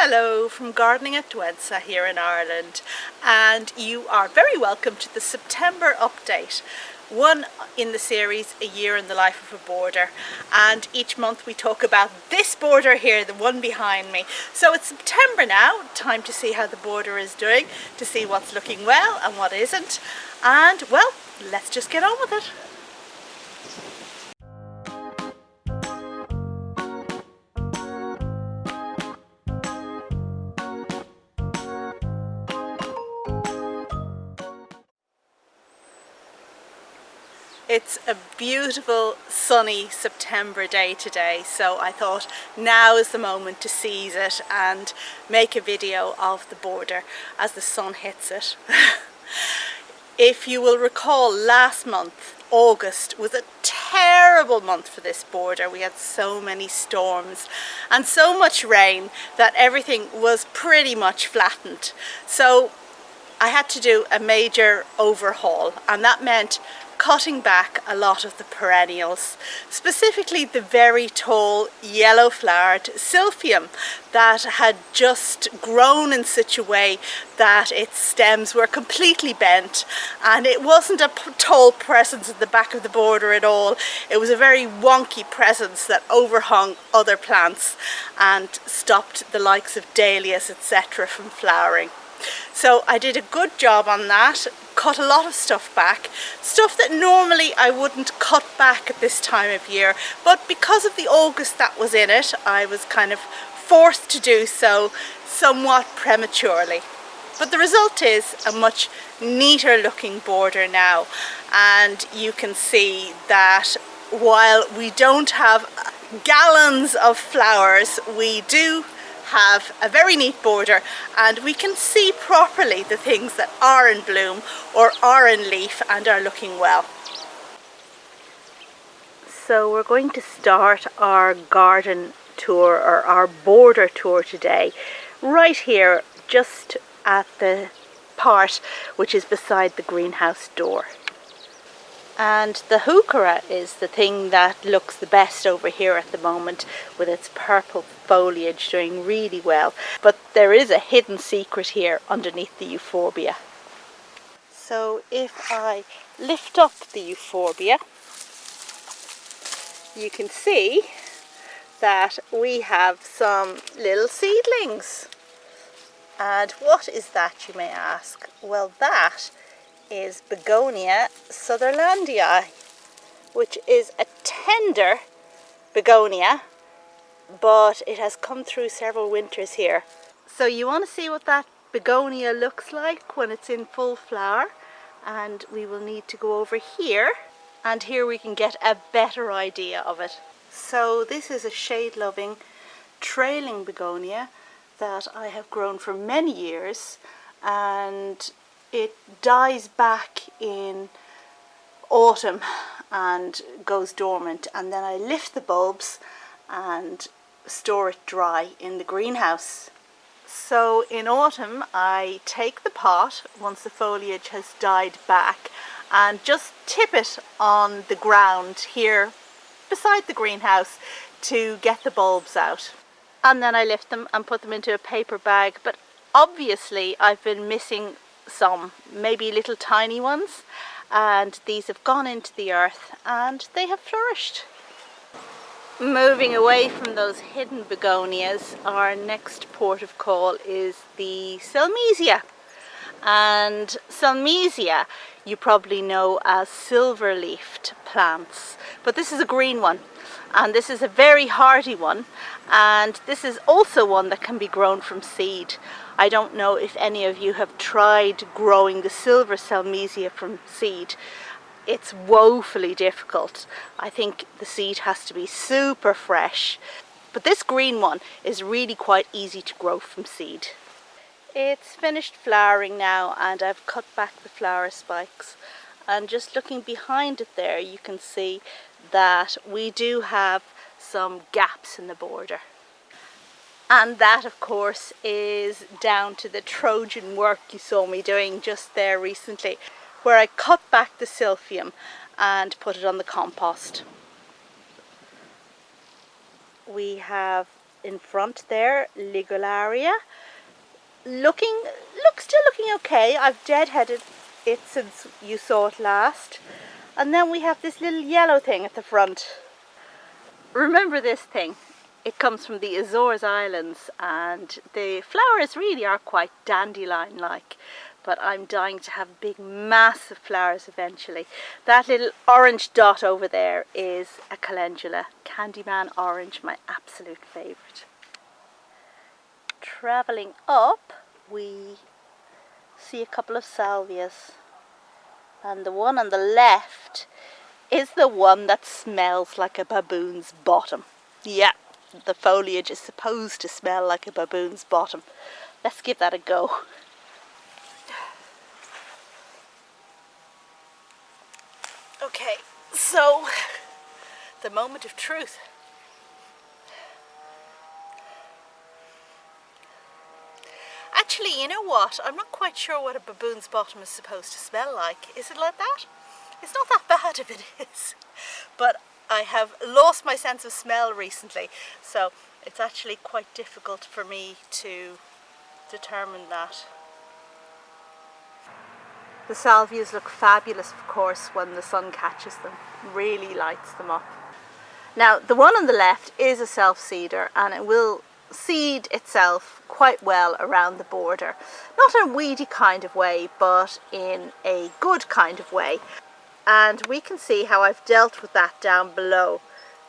Hello from Gardening at Dwensa here in Ireland, and you are very welcome to the September update, one in the series A Year in the Life of a Border, and each month we talk about this border here, the one behind me. So it's September now, time to see how the border is doing, to see what's looking well and what isn't, and well, let's just get on with it. It's a beautiful sunny September day today, so I thought now is the moment to seize it and make a video of the border as the sun hits it. If you will recall, last month, August, was a terrible month for this border. We had so many storms and so much rain that everything was pretty much flattened. So I had to do a major overhaul, and that meant cutting back a lot of the perennials, specifically the very tall yellow flowered silphium that had just grown in such a way that its stems were completely bent, and it wasn't a tall presence at the back of the border at all. It was a very wonky presence that overhung other plants and stopped the likes of dahlias, etc. from flowering. So I did a good job on that, cut a lot of stuff back, stuff that normally I wouldn't cut back at this time of year, but because of the August that was in it, I was kind of forced to do so somewhat prematurely. But the result is a much neater looking border now, and you can see that while we don't have gallons of flowers, we do have a very neat border, and we can see properly the things that are in bloom or are in leaf and are looking well. So we're going to start our garden tour, or our border tour today, right here just at the part which is beside the greenhouse door. And the heuchera is the thing that looks the best over here at the moment, with its purple foliage doing really well. But there is a hidden secret here underneath the euphorbia. So if I lift up the euphorbia, you can see that we have some little seedlings. And what is that, you may ask? Well, that is Begonia sutherlandii, which is a tender begonia, but it has come through several winters here. So you want to see what that begonia looks like when it's in full flower, and we will need to go over here, and here we can get a better idea of it. So this is a shade-loving trailing begonia that I have grown for many years, and it dies back in autumn and goes dormant, and then I lift the bulbs and store it dry in the greenhouse. So in autumn I take the pot, once the foliage has died back, and just tip it on the ground here beside the greenhouse to get the bulbs out. And then I lift them and put them into a paper bag, but obviously I've been missing some, maybe little tiny ones, and these have gone into the earth and they have flourished. Moving away from those hidden begonias, our next port of call is the Celmisia. And Celmisia you probably know as silver-leafed plants, but this is a green one, and this is a very hardy one, and this is also one that can be grown from seed. I don't know if any of you have tried growing the silver Celmisia from seed. It's woefully difficult. I think the seed has to be super fresh, but this green one is really quite easy to grow from seed. It's finished flowering now, and I've cut back the flower spikes, and just looking behind it there you can see that we do have some gaps in the border. And that of course is down to the Trojan work you saw me doing just there recently, where I cut back the silphium and put it on the compost. We have in front there, Ligularia. Still looking okay. I've deadheaded it since you saw it last. And then we have this little yellow thing at the front. Remember this thing? It comes from the Azores Islands, and the flowers really are quite dandelion-like, but I'm dying to have big massive flowers eventually. That little orange dot over there is a calendula, Candyman orange, my absolute favourite. Travelling up, we see a couple of salvias, and the one on the left is the one that smells like a baboon's bottom. Yeah, the foliage is supposed to smell like a baboon's bottom. Let's give that a go. Okay, so the moment of truth. Actually, you know what? I'm not quite sure what a baboon's bottom is supposed to smell like. Is it like that? It's not that bad if it is. But I have lost my sense of smell recently, so it's actually quite difficult for me to determine that. The salvias look fabulous, of course, when the sun catches them. Really lights them up. Now, the one on the left is a self-seeder, and it will seed itself quite well around the border. Not in a weedy kind of way, but in a good kind of way. And we can see how I've dealt with that down below.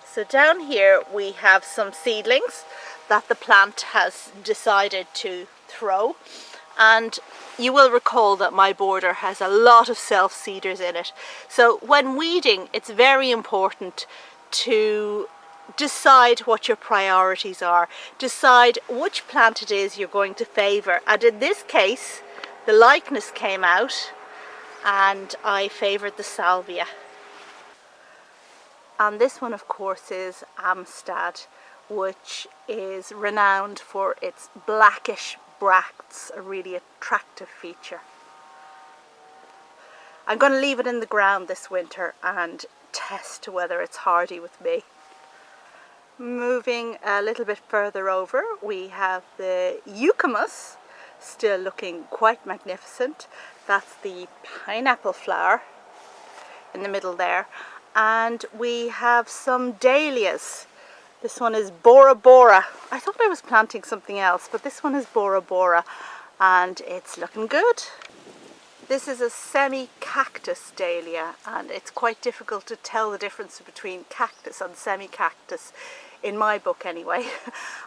So down here we have some seedlings that the plant has decided to throw, and you will recall that my border has a lot of self-seeders in it. So when weeding, it's very important to decide what your priorities are, decide which plant it is you're going to favour, and in this case the likeness came out and I favoured the salvia. And this one, of course, is Amistad, which is renowned for its blackish bracts, a really attractive feature. I'm going to leave it in the ground this winter and test whether it's hardy with me. Moving a little bit further over, we have the Eucomis, still looking quite magnificent. That's the pineapple flower in the middle there. And we have some dahlias. This one is Bora. I thought I was planting something else, but this one is Bora, and it's looking good. This is a semi-cactus dahlia, and it's quite difficult to tell the difference between cactus and semi-cactus, in my book anyway.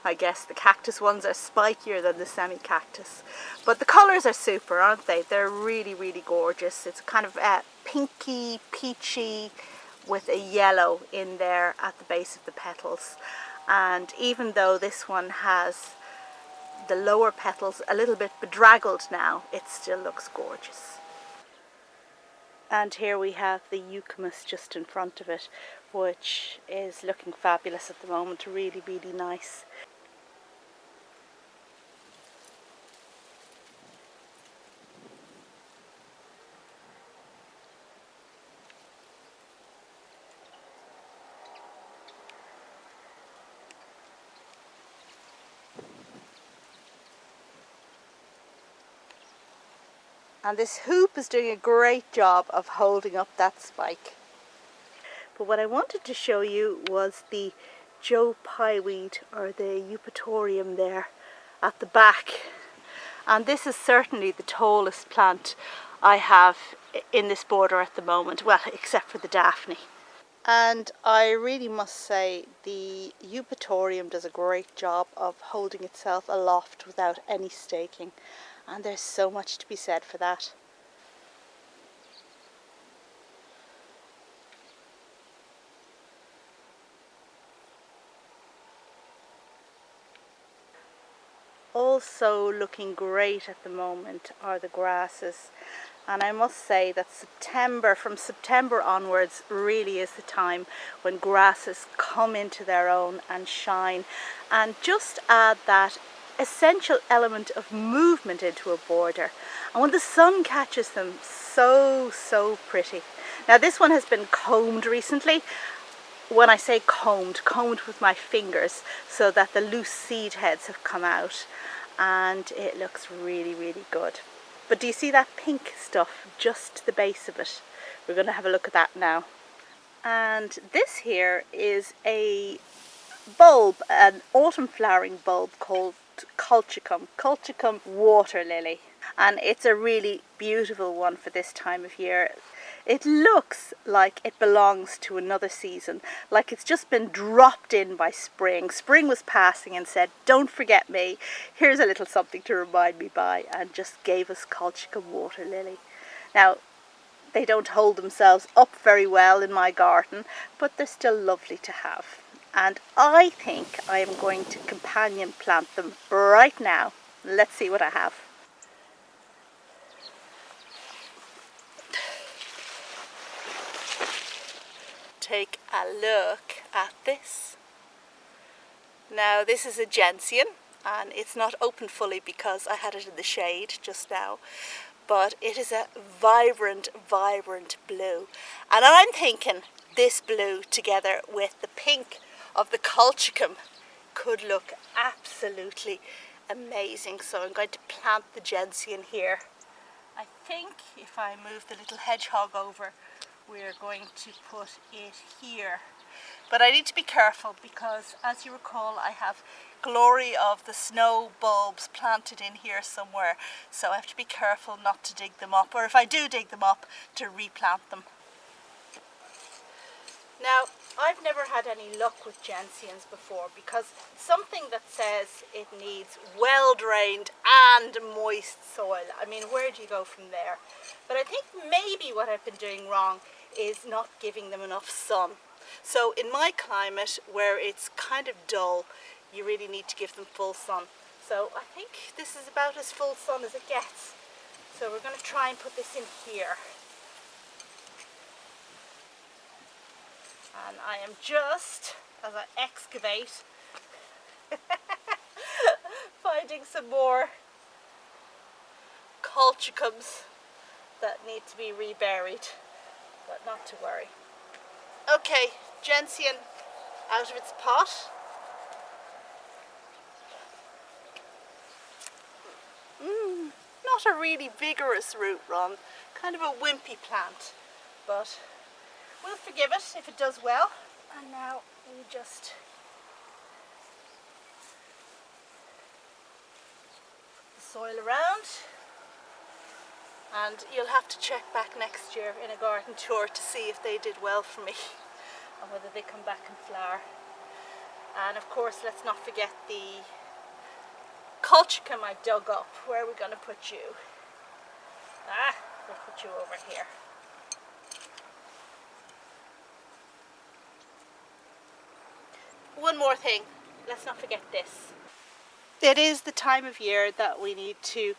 I guess the cactus ones are spikier than the semi-cactus. But the colours are super, aren't they? They're really, really gorgeous. It's kind of pinky, peachy, with a yellow in there at the base of the petals. And even though this one has the lower petals a little bit bedraggled now, it still looks gorgeous. And here we have the Eucomis just in front of it, which is looking fabulous at the moment, really, really nice. And this hoop is doing a great job of holding up that spike. But what I wanted to show you was the Joe Pyeweed, or the Eupatorium there at the back. And this is certainly the tallest plant I have in this border at the moment, well, except for the Daphne. And I really must say the Eupatorium does a great job of holding itself aloft without any staking. And there's so much to be said for that. Also looking great at the moment are the grasses. And I must say that from September onwards really is the time when grasses come into their own and shine, and just add that essential element of movement into a border. And when the sun catches them, so pretty. Now this one has been combed recently. when I say combed with my fingers so that the loose seed heads have come out, and it looks really, really good. But do you see that pink stuff just to the base of it? We're going to have a look at that now. And this here is a bulb, an autumn flowering bulb called Colchicum Waterlily. And it's a really beautiful one for this time of year. It looks like it belongs to another season, like it's just been dropped in by spring. Spring was passing and said, don't forget me, here's a little something to remind me by, and just gave us Colchicum Waterlily. Now, they don't hold themselves up very well in my garden, but they're still lovely to have. And I think I am going to companion plant them right now. Let's see what I have. Take a look at this. Now this is a gentian, and it's not open fully because I had it in the shade just now, but it is a vibrant blue, and I'm thinking this blue together with the pink of the colchicum could look absolutely amazing. So I'm going to plant the gentian here. I think if I move the little hedgehog over, we're going to put it here. But I need to be careful because, as you recall, I have glory of the snow bulbs planted in here somewhere, so I have to be careful not to dig them up, or if I do dig them up, to replant them. Now, I've never had any luck with gentians before because something that says it needs well-drained and moist soil, I mean, where do you go from there? But I think maybe what I've been doing wrong is not giving them enough sun. So in my climate, where it's kind of dull, you really need to give them full sun. So I think this is about as full sun as it gets. So we're going to try and put this in here. And I am just, as I excavate, finding some more colchicums that need to be reburied, but not to worry. Okay, gentian out of its pot. Not a really vigorous root run, kind of a wimpy plant, but we'll forgive it if it does well. And now we just put the soil around, and you'll have to check back next year in a garden tour to see if they did well for me and whether they come back and flower. And of course, let's not forget the colchicum I dug up. Where are we going to put you? We'll put you over here. One more thing, let's not forget this. It is the time of year that we need to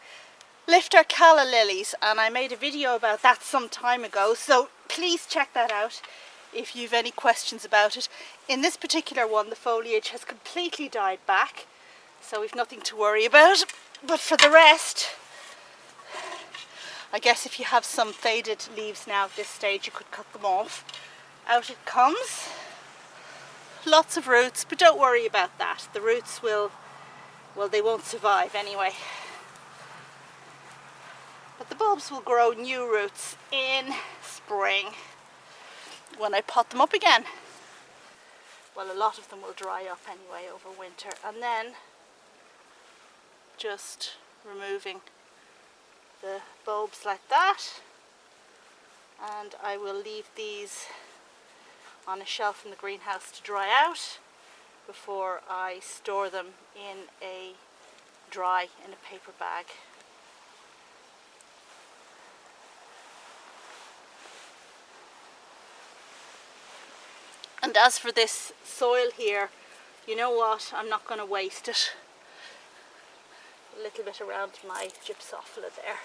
lift our calla lilies, and I made a video about that some time ago, so please check that out if you've any questions about it. In this particular one, the foliage has completely died back, so we've nothing to worry about. But for the rest, I guess if you have some faded leaves now at this stage, you could cut them off. Out it comes. Lots of roots, but don't worry about that. The roots will, well, they won't survive anyway. But the bulbs will grow new roots in spring when I pot them up again. Well, a lot of them will dry up anyway over winter, and then just removing the bulbs like that, and I will leave these on a shelf in the greenhouse to dry out before I store them in a paper bag. And as for this soil here, you know what, I'm not going to waste it. A little bit around my gypsophila there.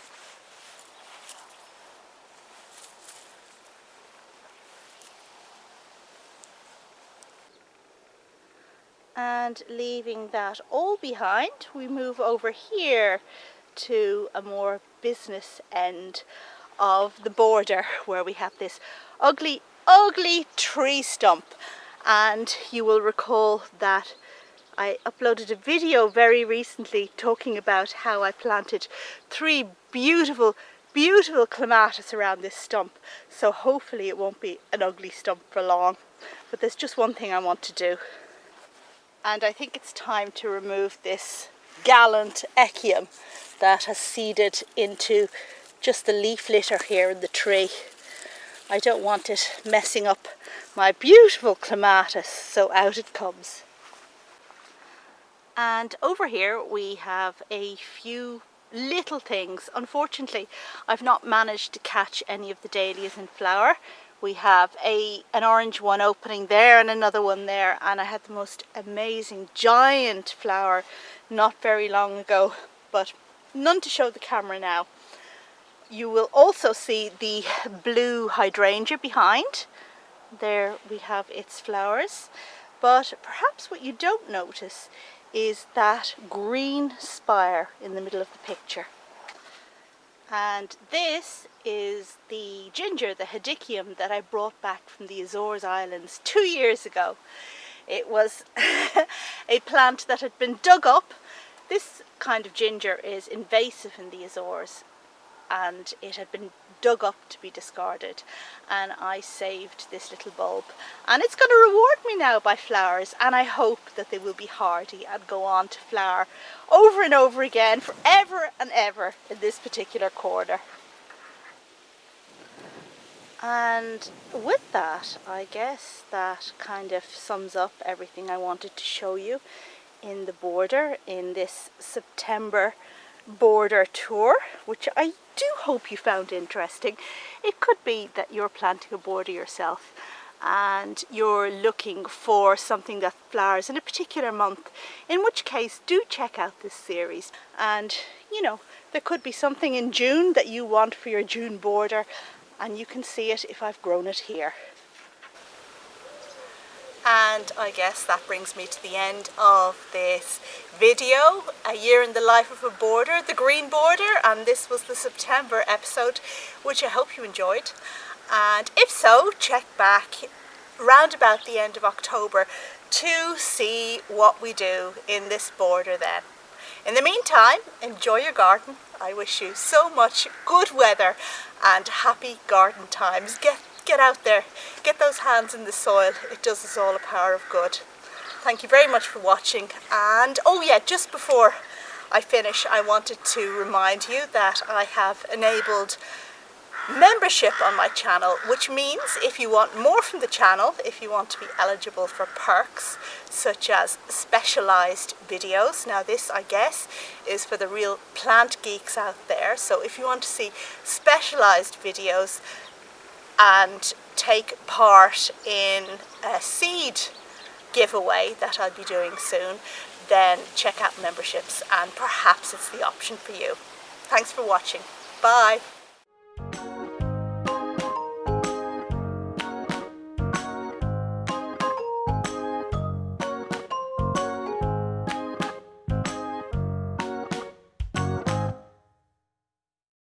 And leaving that all behind, we move over here to a more business end of the border, where we have this ugly tree stump. And you will recall that I uploaded a video very recently talking about how I planted 3 beautiful clematis around this stump. So hopefully it won't be an ugly stump for long. But there's just one thing I want to do. And I think it's time to remove this gallant Echium that has seeded into just the leaf litter here in the tree. I don't want it messing up my beautiful clematis, so out it comes. And over here we have a few little things. Unfortunately, I've not managed to catch any of the dahlias in flower. We have an orange one opening there and another one there, and I had the most amazing giant flower not very long ago, but none to show the camera now. You will also see the blue hydrangea behind. There we have its flowers, but perhaps what you don't notice is that green spire in the middle of the picture. And this is the ginger, the Hedychium, that I brought back from the Azores Islands 2 years ago. It was a plant that had been dug up. This kind of ginger is invasive in the Azores, and it had been dug up to be discarded, and I saved this little bulb, and it's going to reward me now by flowers, and I hope that they will be hardy and go on to flower over and over again forever and ever in this particular corner. And with that, I guess that kind of sums up everything I wanted to show you in the border in this September border tour, which I do hope you found interesting. It could be that you're planting a border yourself and you're looking for something that flowers in a particular month, in which case do check out this series. And you know, there could be something in June that you want for your June border, and you can see it if I've grown it here. And I guess that brings me to the end of this video, a year in the life of a border, the green border, and this was the September episode, which I hope you enjoyed. And if so, check back round about the end of October to see what we do in this border then. In the meantime, enjoy your garden. I wish you so much good weather and happy garden times. Get out there, get those hands in the soil. It does us all a power of good. Thank you very much for watching. And oh yeah, just before I finish, I wanted to remind you that I have enabled membership on my channel, which means if you want more from the channel, if you want to be eligible for perks such as specialized videos. Now this, I guess, is for the real plant geeks out there. So if you want to see specialized videos and take part in a seed giveaway that I'll be doing soon, then check out memberships and perhaps it's the option for you. Thanks for watching. Bye.